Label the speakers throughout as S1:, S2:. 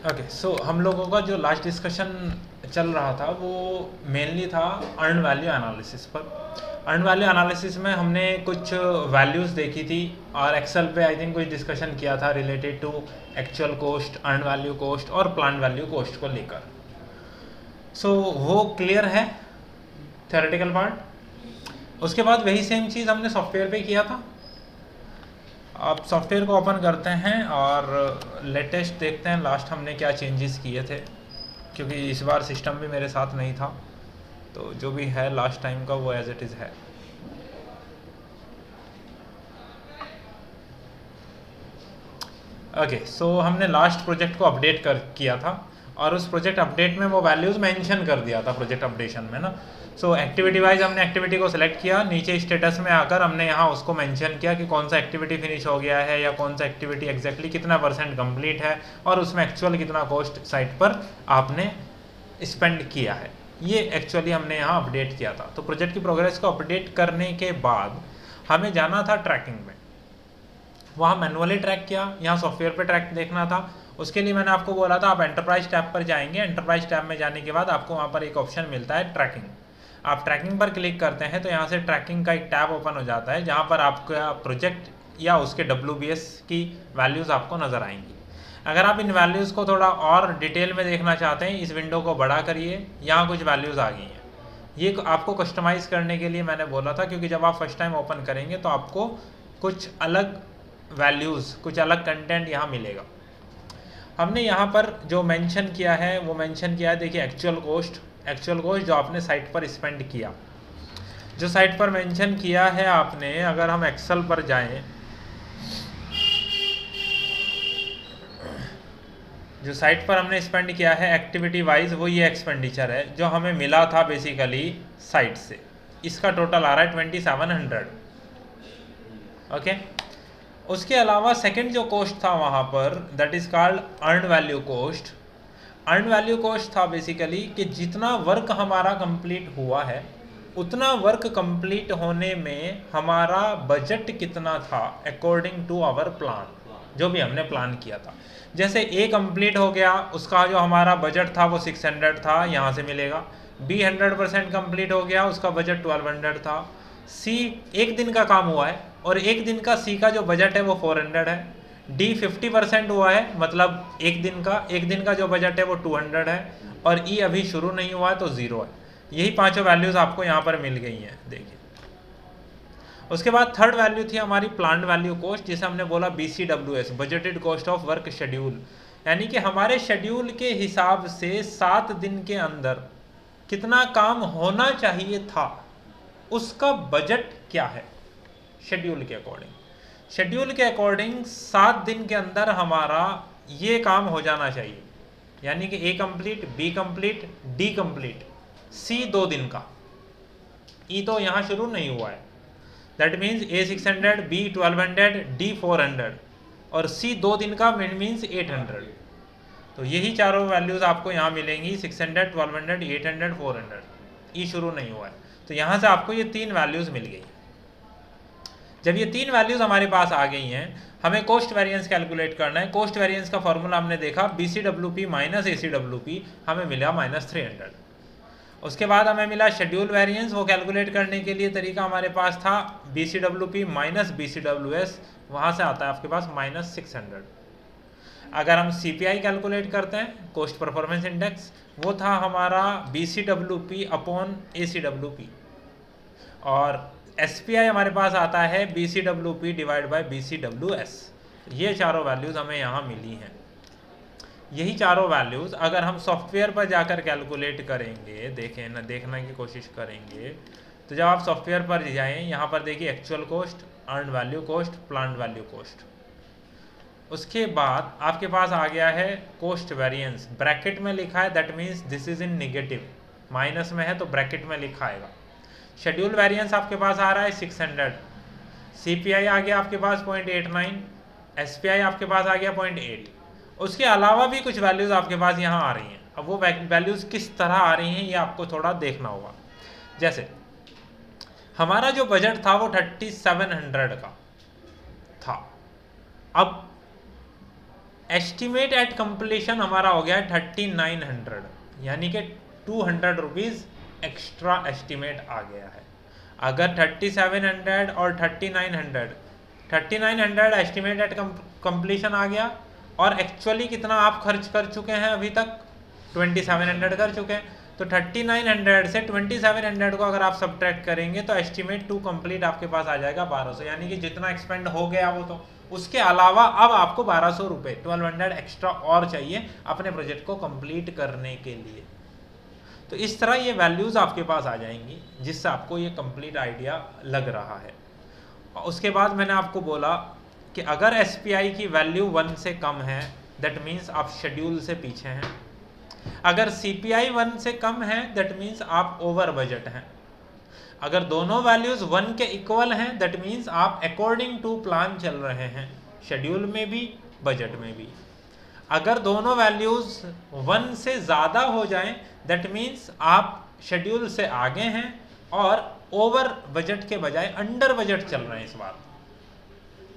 S1: Okay, सो हम लोगों का जो लास्ट डिस्कशन चल रहा था वो मेनली था अर्न वैल्यू एनालिसिस पर। अर्न वैल्यू एनालिसिस में हमने कुछ वैल्यूज़ देखी थी और एक्सेल पे आई थिंक कुछ डिस्कशन किया था related to actual cost, earn value cost और प्लान वैल्यू कॉस्ट को लेकर। सो वो क्लियर है थ्योरेटिकल पार्ट। उसके बाद वही सेम चीज़ हमने सॉफ्टवेयर पे किया था। आप सॉफ्टवेयर को ओपन करते हैं और लेटेस्ट देखते हैं लास्ट हमने क्या चेंजेस किए थे, क्योंकि इस बार सिस्टम भी मेरे साथ नहीं था, तो जो भी है लास्ट टाइम का वो एज इट इज़ है। ओके, सो हमने लास्ट प्रोजेक्ट को अपडेट कर किया था और उस प्रोजेक्ट अपडेट में वो वैल्यूज़ मेंशन कर दिया था प्रोजेक्ट अपडेशन में ना। सो एक्टिविटी वाइज हमने एक्टिविटी को सिलेक्ट किया, नीचे स्टेटस में आकर हमने यहाँ उसको मेंशन किया कि कौन सा एक्टिविटी फिनिश हो गया है या कौन सा एक्टिविटी एग्जैक्टली कितना % कंप्लीट है और उसमें एक्चुअल कितना कॉस्ट साइट पर आपने स्पेंड किया है। ये एक्चुअली हमने यहाँ अपडेट किया था। तो प्रोजेक्ट की प्रोग्रेस को अपडेट करने के बाद हमें जाना था ट्रैकिंग में। वहाँ मैनुअली ट्रैक किया, यहाँ सॉफ्टवेयर पे ट्रैक देखना था। उसके लिए मैंने आपको बोला था आप एंटरप्राइज टैब पर जाएंगे। एंटरप्राइज टैब में जाने के बाद आपको वहाँ पर एक ऑप्शन मिलता है ट्रैकिंग। आप ट्रैकिंग पर क्लिक करते हैं तो यहाँ से ट्रैकिंग का एक टैब ओपन हो जाता है जहाँ पर आपका प्रोजेक्ट या उसके WBS की वैल्यूज़ आपको नज़र आएंगी। अगर आप इन वैल्यूज़ को थोड़ा और डिटेल में देखना चाहते हैं, इस विंडो को बड़ा करिए, यहाँ कुछ वैल्यूज़ आ गई हैं। ये आपको कस्टमाइज़ करने के लिए मैंने बोला था, क्योंकि जब आप फर्स्ट टाइम ओपन करेंगे तो आपको कुछ अलग वैल्यूज़, कुछ अलग कंटेंट यहाँ मिलेगा। हमने यहाँ पर जो मेंशन किया है वो मेंशन किया है, देखिए एक्चुअल कॉस्ट जो आपने साइट पर स्पेंड किया, जो साइट पर मेंशन किया है आपने। अगर हम एक्सेल पर जाएं, जो साइट पर हमने स्पेंड किया है एक्टिविटी वाइज, वो ये एक्सपेंडिचर है जो हमें मिला था बेसिकली साइट से। इसका टोटल आ रहा है 2700। ओके, उसके अलावा सेकंड जो कॉस्ट था वहाँ पर, that is called earn value cost. Earn value cost था बेसिकली कि जितना वर्क हमारा कंप्लीट हुआ है उतना वर्क कंप्लीट होने में हमारा बजट कितना था अकॉर्डिंग टू आवर प्लान, जो भी हमने प्लान किया था। जैसे ए कंप्लीट हो गया, उसका जो हमारा बजट था वो 600 था, यहाँ से मिलेगा। बी 100% कंप्लीट हो गया, उसका बजट 1200 था। सी एक दिन का काम हुआ है और एक दिन का सी का जो बजट है वो 400 है। डी 50% हुआ है, मतलब एक दिन का जो बजट है वो 200 है। और ई अभी शुरू नहीं हुआ है तो 0 है। यही पांचों वैल्यूज़ आपको यहाँ पर मिल गई हैं, देखिए। उसके बाद थर्ड वैल्यू थी हमारी प्लान्ड वैल्यू कॉस्ट, जिसे हमने बोला BCWS, budgeted cost of work schedule. यानी कि हमारे शेड्यूल के हिसाब से 7 दिन के अंदर कितना काम होना चाहिए था, उसका बजट क्या है शेड्यूल के अकॉर्डिंग। शेड्यूल के अकॉर्डिंग 7 दिन के अंदर हमारा ये काम हो जाना चाहिए। यानी कि A complete, B complete, D complete, C 2 दिन का, ई तो यहाँ शुरू नहीं हुआ है। That means A 600, B 1200, D 400 और सी 2 दिन का मीन्स 800। तो यही चारों वैल्यूज़ आपको यहाँ मिलेंगी, 600, 1200, 800, 400। ई शुरू नहीं हुआ है, तो यहाँ से आपको ये 3 वैल्यूज़ मिल गई। जब ये 3 वैल्यूज़ हमारे पास आ गई हैं, हमें कॉस्ट वेरिएंस कैलकुलेट करना है। कॉस्ट वेरिएंस का फॉर्मूला हमने देखा, BCWP माइनस ACWP, हमें मिला -300। उसके बाद हमें मिला शेड्यूल वेरिएंस। वो कैलकुलेट करने के लिए तरीका हमारे पास था BCWP माइनस BCWS, वहाँ से आता है आपके पास -600। अगर हम CPI कैलकुलेट करते हैं, कॉस्ट परफॉर्मेंस इंडेक्स, वो था हमारा BCWP अपॉन ACWP। और SPI हमारे पास आता है BCWP डिवाइड बाय BCWS। ये चारों वैल्यूज़ हमें यहाँ मिली हैं। यही चारों वैल्यूज़ अगर हम सॉफ्टवेयर पर जाकर कैलकुलेट करेंगे, देखने की कोशिश करेंगे, तो जब आप सॉफ्टवेयर पर जाएं, यहाँ पर देखिए actual cost, earn value cost, planned value cost. उसके बाद आपके पास आ गया है कॉस्ट वेरिएंस, ब्रैकेट में लिखा है, that means this is in negative, minus में है तो ब्रैकेट में लिखा आएगा। शेड्यूल वेरिएंस आपके पास आ रहा है 600, CPI आ गया आपके पास 0.89, SPI आपके पास आ गया 0.8। उसके अलावा भी कुछ वैल्यूज़ आपके पास यहाँ आ रही हैं। अब वो वैल्यूज़ किस तरह आ रही हैं ये आपको थोड़ा देखना होगा। जैसे हमारा जो बजट था वो 3700 का था। अब एस्टिमेट एट कंप्लीशन हमारा हो गया 3900, यानी कि 200 रुपीज़ एक्स्ट्रा एस्टिमेट आ गया है। अगर 3700 और 3900 एस्टिमेट एट कंप्लीशन आ गया, और एक्चुअली कितना आप खर्च कर चुके हैं अभी तक, 2700 कर चुके हैं, तो 3900 से 2700 को अगर आप सब्ट्रैक्ट करेंगे तो एस्टिमेट टू कंप्लीट आपके पास आ जाएगा 1200, यानी कि जितना एक्सपेंड हो गया वो तो, उसके अलावा अब आपको 1200 रुपये 1200 एक्स्ट्रा और चाहिए अपने प्रोजेक्ट को कंप्लीट करने के लिए। तो इस तरह ये वैल्यूज़ आपके पास आ जाएंगी जिससे आपको ये कंप्लीट आइडिया लग रहा है। और उसके बाद मैंने आपको बोला कि अगर SPI की वैल्यू 1 से कम है दैट मीन्स आप शेड्यूल से पीछे हैं, अगर CPI 1 से कम है दैट मीन्स आप ओवर बजट हैं, अगर दोनों वैल्यूज 1 के इक्वल हैं दैट मीन्स आप अकॉर्डिंग टू प्लान चल रहे हैं, शेड्यूल में भी बजट में भी। अगर दोनों वैल्यूज 1 से ज़्यादा हो जाएं दैट मीन्स आप शेड्यूल से आगे हैं और ओवर बजट के बजाय अंडर बजट चल रहे हैं इस बार।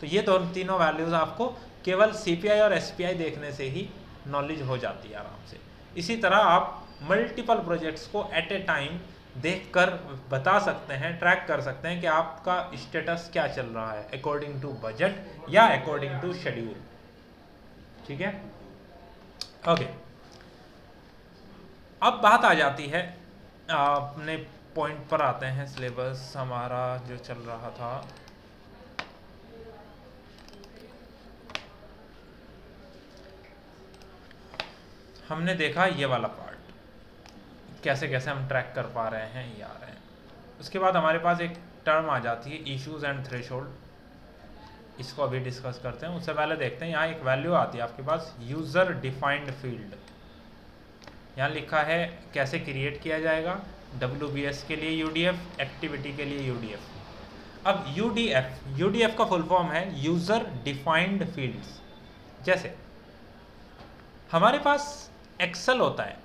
S1: तो ये तीनों वैल्यूज आपको केवल CPI और SPI देखने से ही नॉलेज हो जाती है आराम से। इसी तरह आप मल्टीपल प्रोजेक्ट्स को एट ए टाइम देखकर बता सकते हैं, ट्रैक कर सकते हैं कि आपका स्टेटस क्या चल रहा है अकॉर्डिंग टू बजट या अकॉर्डिंग टू शेड्यूल। ठीक है, ओके। अब बात आ जाती है, अपने पॉइंट पर आते हैं, सिलेबस हमारा जो चल रहा था। हमने देखा ये वाला पार्ट, कैसे कैसे हम ट्रैक कर पा रहे हैं ये आ रहे हैं। उसके बाद हमारे पास एक टर्म आ जाती है इश्यूज एंड थ्रेशोल्ड, इसको अभी डिस्कस करते हैं। उससे पहले देखते हैं यहाँ एक वैल्यू आती है आपके पास यूज़र डिफाइंड फील्ड। यहाँ लिखा है कैसे क्रिएट किया जाएगा, WBS के लिए UDF, एक्टिविटी के लिए UDF। अब UDF का फुल फॉर्म है यूज़र डिफाइंड फील्ड्स। जैसे हमारे पास एक्सेल होता है,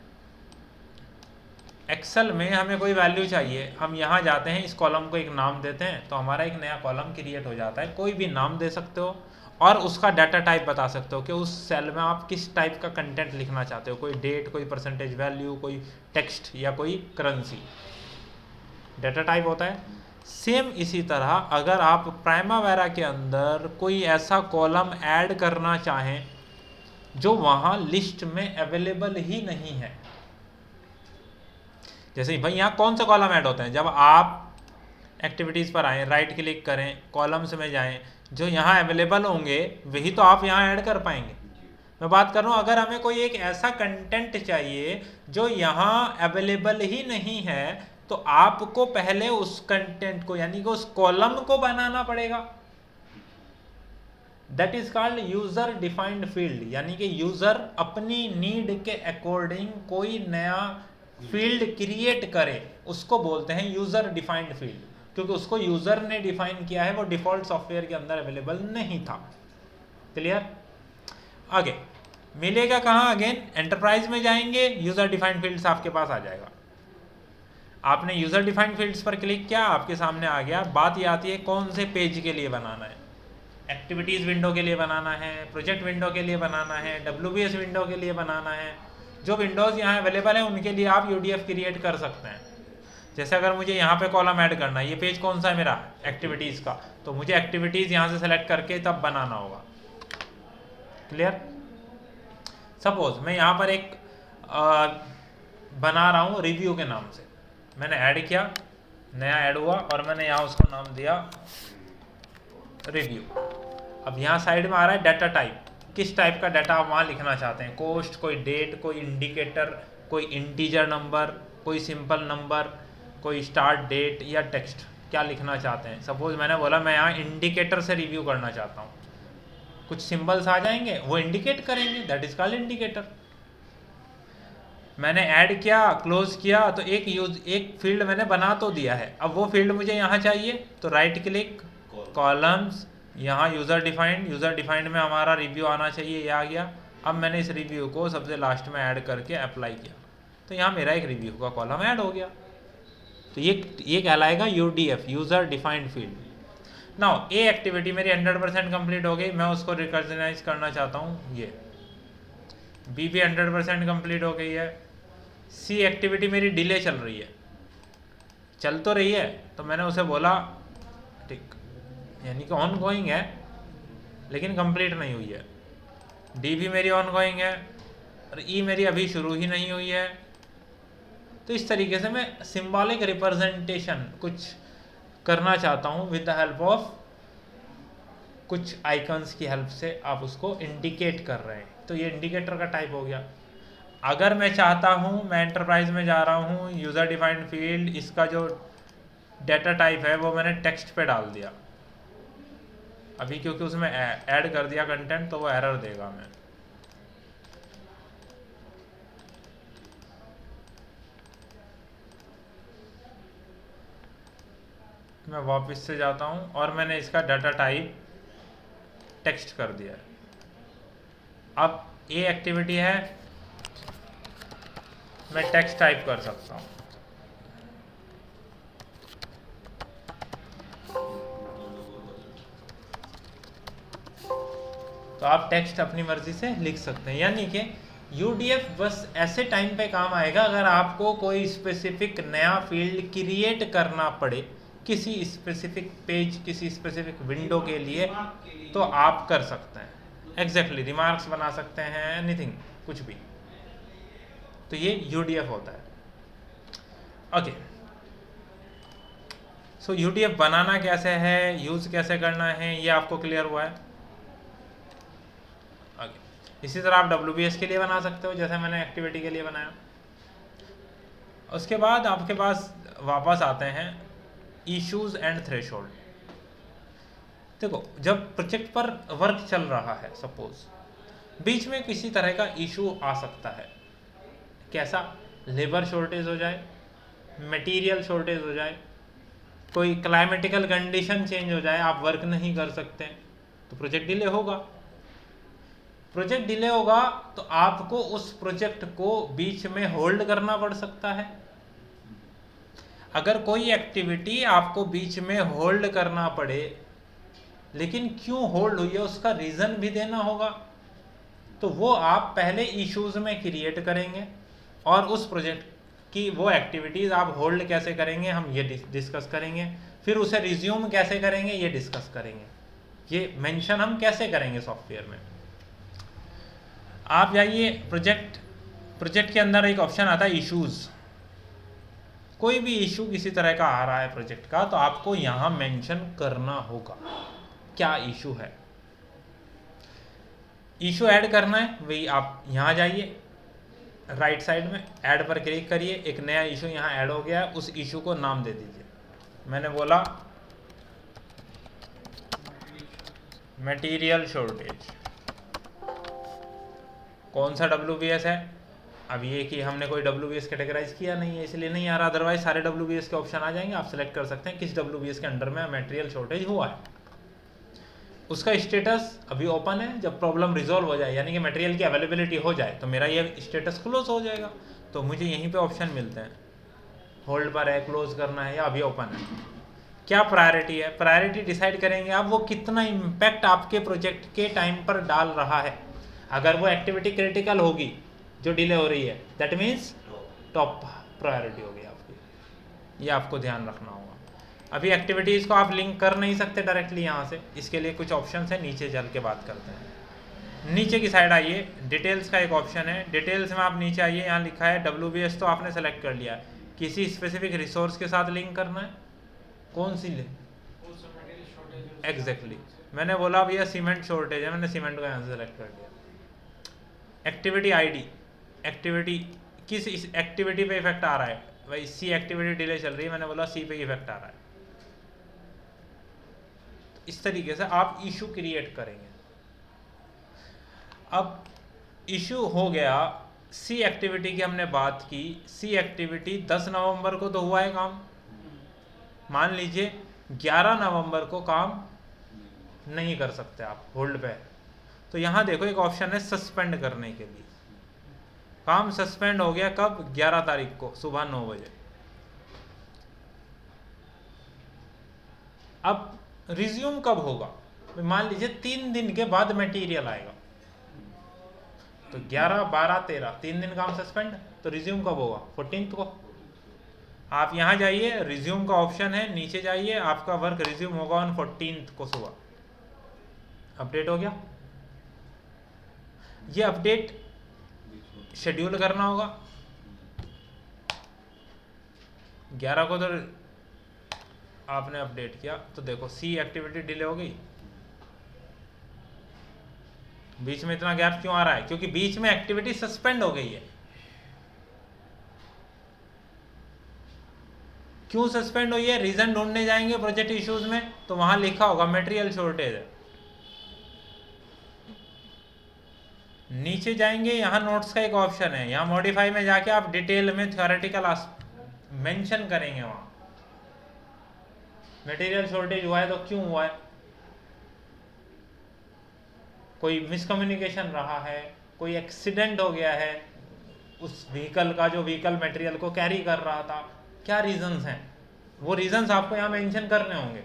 S1: एक्सेल में हमें कोई वैल्यू चाहिए, हम यहाँ जाते हैं, इस कॉलम को एक नाम देते हैं तो हमारा एक नया कॉलम क्रिएट हो जाता है। कोई भी नाम दे सकते हो और उसका डाटा टाइप बता सकते हो कि उस सेल में आप किस टाइप का कंटेंट लिखना चाहते हो, कोई डेट, कोई परसेंटेज वैल्यू, कोई टेक्स्ट या कोई करेंसी, डाटा टाइप होता है। सेम इसी तरह अगर आप प्राइमावेरा के अंदर कोई ऐसा कॉलम ऐड करना चाहें जो वहाँ लिस्ट में अवेलेबल ही नहीं है, जैसे भाई यहाँ कौन सा कॉलम ऐड होते हैं, जब आप एक्टिविटीज़ पर आएँ, राइट क्लिक करें, कॉलम्स में जाएं, जो यहाँ अवेलेबल होंगे वही तो आप यहाँ ऐड कर पाएंगे। मैं बात कर रहा हूँ अगर हमें कोई एक ऐसा कंटेंट चाहिए जो यहाँ अवेलेबल ही नहीं है तो आपको पहले उस कंटेंट को यानी कि उस कॉलम को बनाना पड़ेगा। That is called user defined field, यानी कि यूजर अपनी नीड के अकॉर्डिंग कोई नया फील्ड क्रिएट करे, उसको बोलते हैं यूजर डिफाइंड फील्ड, क्योंकि उसको यूजर ने डिफाइन किया है, वो डिफॉल्ट सॉफ्टवेयर के अंदर अवेलेबल नहीं था। क्लियर? आगे मिलेगा कहाँ? अगेन एंटरप्राइज में जाएंगे, यूजर डिफाइंड फील्ड्स आपके पास आ जाएगा। आपने यूजर डिफाइंड फील्ड्स पर क्लिक किया, आपके सामने आ गया। बात ये आती है कौन से पेज के लिए बनाना है, एक्टिविटीज़ विंडो के लिए बनाना है, प्रोजेक्ट विंडो के लिए बनाना है, WBS विंडो के लिए बनाना है। जो विंडोज़ यहाँ अवेलेबल है उनके लिए आप UDF क्रिएट कर सकते हैं। जैसे अगर मुझे यहाँ पे कॉलम ऐड करना है, ये पेज कौन सा है मेरा, एक्टिविटीज़ का, तो मुझे एक्टिविटीज़ यहाँ से सेलेक्ट करके तब बनाना होगा। क्लियर? सपोज मैं यहाँ पर एक बना रहा हूँ रिव्यू के नाम से, मैंने ऐड किया, नया ऐड हुआ और मैंने यहाँ उसको नाम दिया रिव्यू। अब यहाँ साइड में आ रहा है डाटा टाइप, किस टाइप का डाटा आप वहाँ लिखना चाहते हैं, कोस्ट, कोई डेट, कोई इंडिकेटर, कोई इंटीजर नंबर, कोई सिंपल नंबर, कोई स्टार्ट डेट या टेक्स्ट, क्या लिखना चाहते हैं। सपोज मैंने बोला मैं यहाँ इंडिकेटर से रिव्यू करना चाहता हूँ, कुछ सिंबल्स आ जाएंगे वो इंडिकेट करेंगे, दैट इज कॉल्ड इंडिकेटर। मैंने ऐड किया, क्लोज किया, तो एक फील्ड मैंने बना तो दिया है। अब वो फील्ड मुझे यहाँ चाहिए तो राइट क्लिक, कॉलम्स, यहाँ यूज़र डिफाइंड में हमारा रिव्यू आना चाहिए, ये आ गया। अब मैंने इस रिव्यू को सबसे लास्ट में ऐड करके अप्लाई किया तो यहाँ मेरा एक रिव्यू का कॉलम ऐड हो गया। तो ये कहलाएगा UDF, user defined field. Now A activity मेरी 100% कंप्लीट हो गई, मैं उसको रिकॉग्नाइज करना चाहता हूँ, ये बी भी 100% कंप्लीट हो गई है। सी एक्टिविटी मेरी डिले चल रही है, चल तो रही है, तो मैंने उसे बोला ठीक, यानी कि ऑन गोइंग है लेकिन कंप्लीट नहीं हुई है। डी भी मेरी ऑन गोइंग है और ई मेरी अभी शुरू ही नहीं हुई है। तो इस तरीके से मैं सिंबॉलिक रिप्रेजेंटेशन कुछ करना चाहता हूँ विद द हेल्प ऑफ कुछ आइकन्स की हेल्प से आप उसको इंडिकेट कर रहे हैं। तो ये इंडिकेटर का टाइप हो गया। अगर मैं चाहता हूँ, मैं एंटरप्राइज में जा रहा हूँ, यूज़र डिफाइंड फील्ड, इसका जो डेटा टाइप है वो मैंने टेक्स्ट पे डाल दिया अभी, क्योंकि उसमें ऐड कर दिया कंटेंट, तो वो एरर देगा। मैं वापस से जाता हूँ और मैंने इसका डाटा टाइप टेक्स्ट कर दिया है। अब ये एक्टिविटी है, मैं टेक्स्ट टाइप कर सकता हूँ। तो आप टेक्स्ट अपनी मर्जी से लिख सकते हैं, यानी कि यूडीएफ बस ऐसे टाइम पे काम आएगा अगर आपको कोई स्पेसिफिक नया फील्ड क्रिएट करना पड़े किसी स्पेसिफिक पेज, किसी स्पेसिफिक विंडो के लिए, तो आप कर सकते हैं। एग्जैक्टली रिमार्क्स बना सकते हैं, एनीथिंग, कुछ भी। तो ये यूडीएफ होता है। ओके, सो यूडीएफ बनाना कैसे है, यूज कैसे करना है, ये आपको क्लियर हुआ है। ओके, इसी तरह आप डब्ल्यूबीएस के लिए बना सकते हो जैसे मैंने एक्टिविटी के लिए बनाया। उसके बाद आपके पास वापस आते हैं इश्यूज एंड थ्रेशोल्ड। देखो, जब प्रोजेक्ट पर वर्क चल रहा है, सपोज बीच में किसी तरह का इशू आ सकता है। कैसा? लेबर शॉर्टेज हो जाए, मटेरियल शॉर्टेज हो जाए, कोई क्लाइमेटिकल कंडीशन चेंज हो जाए, आप वर्क नहीं कर सकते, तो प्रोजेक्ट डिले होगा। प्रोजेक्ट डिले होगा तो आपको उस प्रोजेक्ट को बीच में होल्ड करना पड़ सकता है। अगर कोई एक्टिविटी आपको बीच में होल्ड करना पड़े, लेकिन क्यों होल्ड हुई है उसका रीज़न भी देना होगा, तो वो आप पहले इश्यूज में क्रिएट करेंगे और उस प्रोजेक्ट की वो एक्टिविटीज़ आप होल्ड कैसे करेंगे हम ये डिस्कस करेंगे। फिर उसे रिज्यूम कैसे करेंगे ये डिस्कस करेंगे। ये मेंशन हम कैसे करेंगे सॉफ्टवेयर में। आप जाइए प्रोजेक्ट के अंदर एक ऑप्शन आता है इश्यूज़। कोई भी इशू किसी तरह का आ रहा है प्रोजेक्ट का, तो आपको यहाँ मेंशन करना होगा क्या इशू है। इशू ऐड करना है, वही आप यहाँ जाइए, राइट साइड में ऐड पर क्लिक करिए, एक नया इशू यहाँ ऐड हो गया है, उस इशू को नाम दे दीजिए। मैंने बोला मटेरियल शॉर्टेज। कौन सा WBS है? अब ये कि हमने कोई WBS कैटेगराइज किया नहीं है इसलिए नहीं आ रहा, अदरवाइज सारे WBS के ऑप्शन आ जाएंगे, आप सेलेक्ट कर सकते हैं किस WBS के अंडर में मटेरियल शॉर्टेज हुआ है। उसका स्टेटस अभी ओपन है, जब प्रॉब्लम रिजॉल्व हो जाए यानी कि मटेरियल की अवेलेबिलिटी हो जाए तो मेरा ये स्टेटस क्लोज हो जाएगा। तो मुझे यहीं पे ऑप्शन मिलते हैं, होल्ड पर है, क्लोज करना है, या अभी ओपन है। क्या प्रायोरिटी है? प्रायोरिटी डिसाइड करेंगे आप वो कितना इम्पैक्ट आपके प्रोजेक्ट के टाइम पर डाल रहा है। अगर वो एक्टिविटी क्रिटिकल होगी जो डिले हो रही है, दैट मीन्स टॉप प्रायोरिटी होगी आपकी, ये आपको ध्यान रखना होगा। अभी एक्टिविटीज़ को आप लिंक कर नहीं सकते डायरेक्टली यहाँ से, इसके लिए कुछ ऑप्शन है, नीचे चल के बात करते हैं। नीचे की साइड आइए, डिटेल्स का एक ऑप्शन है, डिटेल्स में आप नीचे आइए, यहाँ लिखा है WBS, तो आपने सेलेक्ट कर लिया, किसी स्पेसिफिक रिसोर्स के साथ लिंक करना है। कौन सी लिंक? एग्जैक्टली मैंने बोला भैया सीमेंट शॉर्टेज है, मैंने सीमेंट को यहाँ से सेलेक्ट कर लिया। एक्टिविटी ID, एक्टिविटी किस एक्टिविटी पे इफेक्ट आ रहा है, भाई सी एक्टिविटी डिले चल रही है, मैंने बोला सी पे इफेक्ट आ रहा है। इस तरीके से आप इशू क्रिएट करेंगे। अब इशू हो गया, सी एक्टिविटी की हमने बात की, सी एक्टिविटी 10 नवंबर को तो हुआ है काम, मान लीजिए 11 नवंबर को काम नहीं कर सकते आप, होल्ड पे है, तो यहाँ देखो एक ऑप्शन है सस्पेंड करने के लिए। काम सस्पेंड हो गया कब? 11 तारीख को सुबह 9 बजे। अब रिज्यूम कब होगा? मान लीजिए 3 दिन के बाद मटेरियल आएगा, तो 11, 12, 13 3 दिन काम सस्पेंड, तो रिज्यूम कब होगा? 14 को। आप यहाँ जाइए, रिज्यूम का ऑप्शन है, नीचे जाइए, आपका वर्क रिज्यूम होगा ऑन 14 को सुबह। अपडेट हो गया। ये अपडेट शेड्यूल करना होगा। 11 को तो आपने अपडेट किया, तो देखो सी एक्टिविटी डिले हो गई। बीच में इतना गैप क्यों आ रहा है? क्योंकि बीच में एक्टिविटी सस्पेंड हो गई है। क्यों सस्पेंड हुई है? रीजन ढूंढने जाएंगे प्रोजेक्ट इश्यूज में, तो वहां लिखा होगा मटेरियल शॉर्टेज है। नीचे जाएंगे, यहाँ नोट्स का एक ऑप्शन है, यहाँ मॉडिफाई में जाके आप डिटेल में थ्योरेटिकल मेंशन करेंगे। वहां मटेरियल शॉर्टेज हुआ है तो क्यों हुआ है? कोई मिसकम्युनिकेशन रहा है, कोई एक्सीडेंट हो गया है उस व्हीकल का जो व्हीकल मटेरियल को कैरी कर रहा था, क्या रीजंस हैं, वो रीजंस आपको यहाँ मेंशन करने होंगे।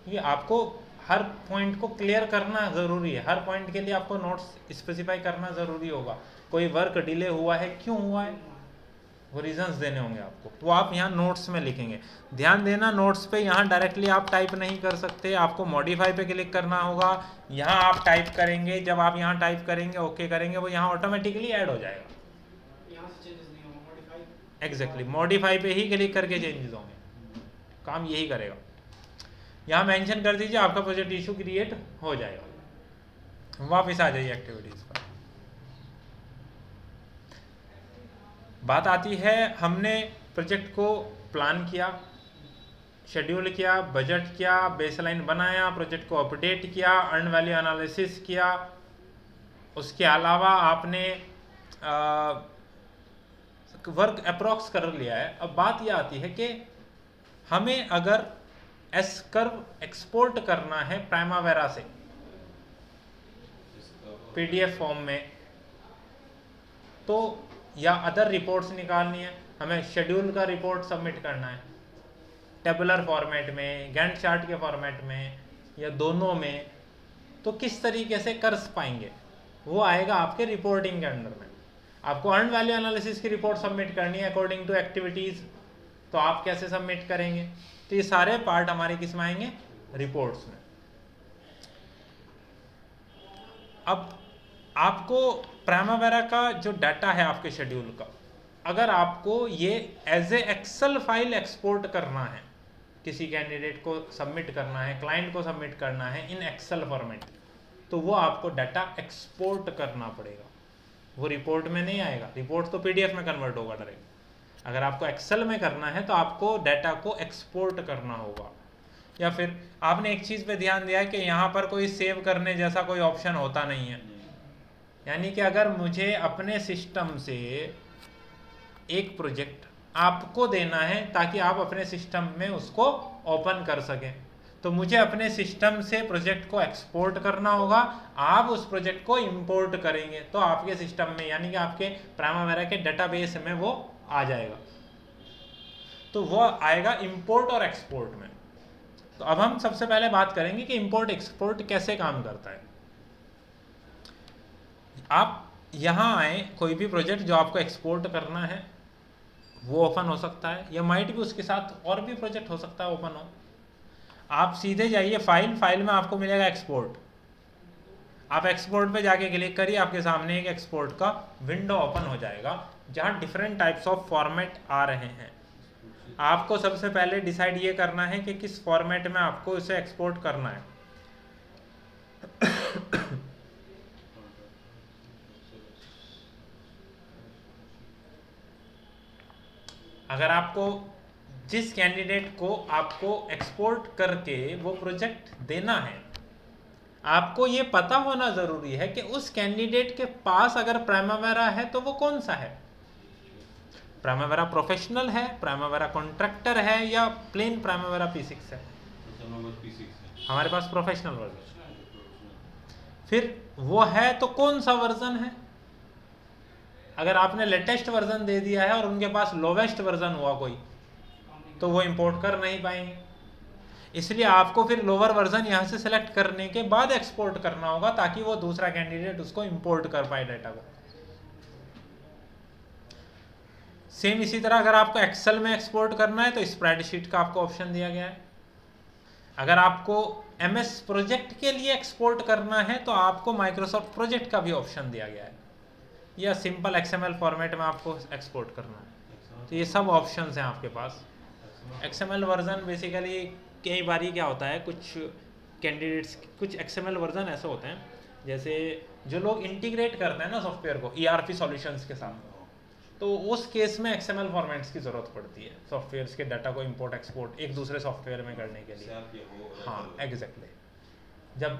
S1: ये आपको हर पॉइंट को क्लियर करना ज़रूरी है, हर पॉइंट के लिए आपको नोट्स स्पेसिफाई करना ज़रूरी होगा। कोई वर्क डिले हुआ है, क्यों हुआ है, वो रीजंस देने होंगे आपको, तो आप यहाँ नोट्स में लिखेंगे। ध्यान देना, नोट्स पे यहाँ डायरेक्टली आप टाइप नहीं कर सकते, आपको मॉडिफाई पे क्लिक करना होगा। यहाँ आप टाइप करेंगे, जब आप यहाँ टाइप करेंगे, ओके करेंगे, वो यहाँ ऑटोमेटिकली ऐड हो जाएगा। एग्जैक्टली, मॉडिफाई पे ही क्लिक करके चेंजेस होंगे, काम यही करेगा। यहाँ मेंशन कर दीजिए, आपका प्रोजेक्ट इशू क्रिएट हो जाएगा। वापस आ जाइए एक्टिविटीज पर। बात आती है, हमने प्रोजेक्ट को प्लान किया, शेड्यूल किया, बजट किया, बेसलाइन बनाया, प्रोजेक्ट को अपडेट किया, अर्न वैल्यू एनालिसिस किया, उसके अलावा आपने वर्क अप्रॉक्स कर लिया है। अब बात यह आती है कि हमें अगर एस कर्व एक्सपोर्ट करना है प्राइमावेरा से पीडीएफ फॉर्म में, तो या अदर रिपोर्ट्स निकालनी है, हमें शेड्यूल का रिपोर्ट सबमिट करना है टेबुलर फॉर्मेट में, गैंट चार्ट के फॉर्मेट में, या दोनों में, तो किस तरीके से कर पाएंगे? वो आएगा आपके रिपोर्टिंग के अंडर में। आपको अर्न वैल्यू एनालिसिस की रिपोर्ट सबमिट करनी है अकॉर्डिंग टू एक्टिविटीज़, तो आप कैसे सबमिट करेंगे? तो ये सारे पार्ट हमारे किस में आएंगे? रिपोर्ट्स में। अब आपको प्राइमावेरा का जो डाटा है आपके शेड्यूल का, अगर आपको ये as a Excel file export करना है, किसी कैंडिडेट को सबमिट करना है, क्लाइंट को सबमिट करना है इन एक्सेल फॉर्मेट, तो वो आपको डाटा एक्सपोर्ट करना पड़ेगा। वो रिपोर्ट में नहीं आएगा, रिपोर्ट तो पीडीएफ में कन्वर्ट होगा डायरेक्ट। अगर आपको एक्सेल में करना है तो आपको डाटा को एक्सपोर्ट करना होगा। या फिर आपने एक चीज़ पे ध्यान दिया है कि यहाँ पर कोई सेव करने जैसा कोई ऑप्शन होता नहीं है, यानी कि अगर मुझे अपने सिस्टम से एक प्रोजेक्ट आपको देना है ताकि आप अपने सिस्टम में उसको ओपन कर सकें, तो मुझे अपने सिस्टम से प्रोजेक्ट को एक्सपोर्ट करना होगा, आप उस प्रोजेक्ट को इंपोर्ट करेंगे तो आपके सिस्टम में, यानी कि आपके प्राइमावेरा के डेटाबेस में वो आ जाएगा। तो वो आएगा इंपोर्ट और एक्सपोर्ट में। तो अब हम सबसे पहले बात करेंगे कि इंपोर्ट एक्सपोर्ट कैसे काम करता है। आप यहाँ आए, कोई भी प्रोजेक्ट जो आपको एक्सपोर्ट करना है वो ओपन हो सकता है, या माइट भी उसके साथ और भी प्रोजेक्ट हो सकता है ओपन हो। आप सीधे जाइए फाइल, फाइल में आपको मिलेगा एक्सपोर्ट, आप एक्सपोर्ट पे जाके क्लिक करिए, आपके सामने एक एक्सपोर्ट का विंडो ओपन हो जाएगा जहाँ डिफरेंट टाइप्स ऑफ फॉर्मेट आ रहे हैं। आपको सबसे पहले डिसाइड ये करना है कि किस फॉर्मेट में आपको इसे एक्सपोर्ट करना है। अगर आपको जिस कैंडिडेट को आपको एक्सपोर्ट करके वो प्रोजेक्ट देना है, आपको ये पता होना ज़रूरी है कि उस कैंडिडेट के पास अगर प्राइमावेरा है तो वो कौन सा है। प्राइमावेरा प्रोफेशनल है, प्राइमावेरा कॉन्ट्रैक्टर है, या प्लेन प्राइमावेरा P6 है? हमारे पास प्रोफेशनल वर्जन। फिर वो है तो कौन सा वर्जन है? अगर आपने लेटेस्ट वर्जन दे दिया है और उनके पास लोवेस्ट वर्जन हुआ कोई, तो वो इंपोर्ट कर नहीं पाएंगे। इसलिए आपको फिर लोअर वर्जन यहाँ से सेलेक्ट करने के बाद एक्सपोर्ट करना होगा, ताकि वो दूसरा कैंडिडेट उसको इंपोर्ट कर पाए डाटा को। सेम इसी तरह अगर आपको एक्सेल में एक्सपोर्ट करना है तो स्प्रेडशीट का आपको ऑप्शन दिया गया है। अगर आपको एमएस प्रोजेक्ट के लिए एक्सपोर्ट करना है तो आपको माइक्रोसॉफ्ट प्रोजेक्ट का भी ऑप्शन दिया गया है, या सिंपल एक्सएमएल फॉर्मेट में आपको एक्सपोर्ट करना है। तो ये सब ऑप्शंस हैं आपके पास। एक्सएमएल वर्जन बेसिकली कई बार क्या होता है, कुछ कैंडिडेट्स कुछ एक्सएमएल वर्जन ऐसे होते हैं, जैसे जो लोग इंटीग्रेट करते हैं ना सॉफ्टवेयर को ईआरपी सॉल्यूशंस के साथ, तो उस केस में एक्सएमएल फॉर्मेट्स की ज़रूरत पड़ती है सॉफ्टवेयर के डाटा को इंपोर्ट एक्सपोर्ट एक दूसरे सॉफ्टवेयर में करने के लिए। हाँ एग्जैक्टली। जब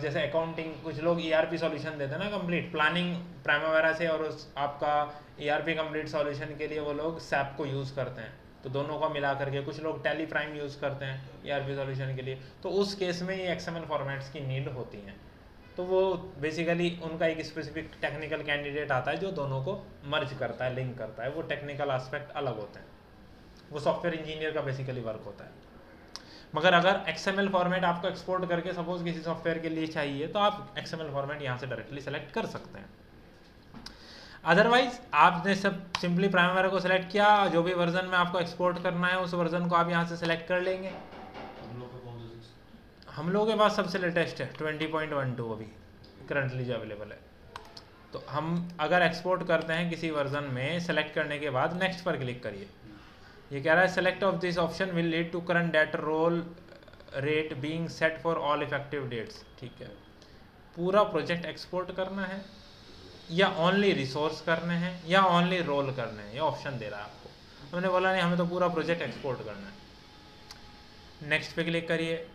S1: जैसे अकाउंटिंग कुछ लोग ईआरपी सॉल्यूशन देते हैं ना कंप्लीट प्लानिंग प्राइमावेरा से, और उस आपका ईआरपी कंप्लीट सॉल्यूशन के लिए वो लोग सैप को यूज़ करते हैं, तो दोनों को मिला करके कुछ लोग टैली प्राइम यूज़ करते हैं ईआरपी सॉल्यूशन के लिए, तो उस केस में ये एक्सएमएल फॉर्मेट्स की नीड होती हैं। तो वो बेसिकली उनका एक स्पेसिफिक टेक्निकल कैंडिडेट आता है जो दोनों को मर्ज करता है, लिंक करता है। वो टेक्निकल एस्पेक्ट अलग होते हैं, वो सॉफ्टवेयर इंजीनियर का बेसिकली वर्क होता है। मगर अगर एक्सएमएल फॉर्मेट आपको एक्सपोर्ट करके सपोज किसी सॉफ्टवेयर के लिए चाहिए तो आप एक्सएमएल फॉर्मेट यहाँ से डायरेक्टली सेलेक्ट कर सकते हैं। अदरवाइज आपने सब सिंपली प्राइमरी को सिलेक्ट किया, जो भी वर्जन में आपको एक्सपोर्ट करना है उस वर्जन को आप यहाँ से सिलेक्ट कर लेंगे। हम लोगों के पास सबसे लेटेस्ट है 20.12 अभी करंटली जो अवेलेबल है। तो हम अगर एक्सपोर्ट करते हैं किसी वर्जन में, सेलेक्ट करने के बाद नेक्स्ट पर क्लिक करिए। ये कह रहा है select of this option will lead to current date roll rate being set for all effective dates. ठीक है, पूरा प्रोजेक्ट एक्सपोर्ट करना है या ओनली रिसोर्स करने हैं या ओनली रोल करने हैं, ये ऑप्शन दे रहा है आपको। हमने बोला नहीं, हमें तो पूरा प्रोजेक्ट एक्सपोर्ट करना है। नेक्स्ट पे क्लिक करिए।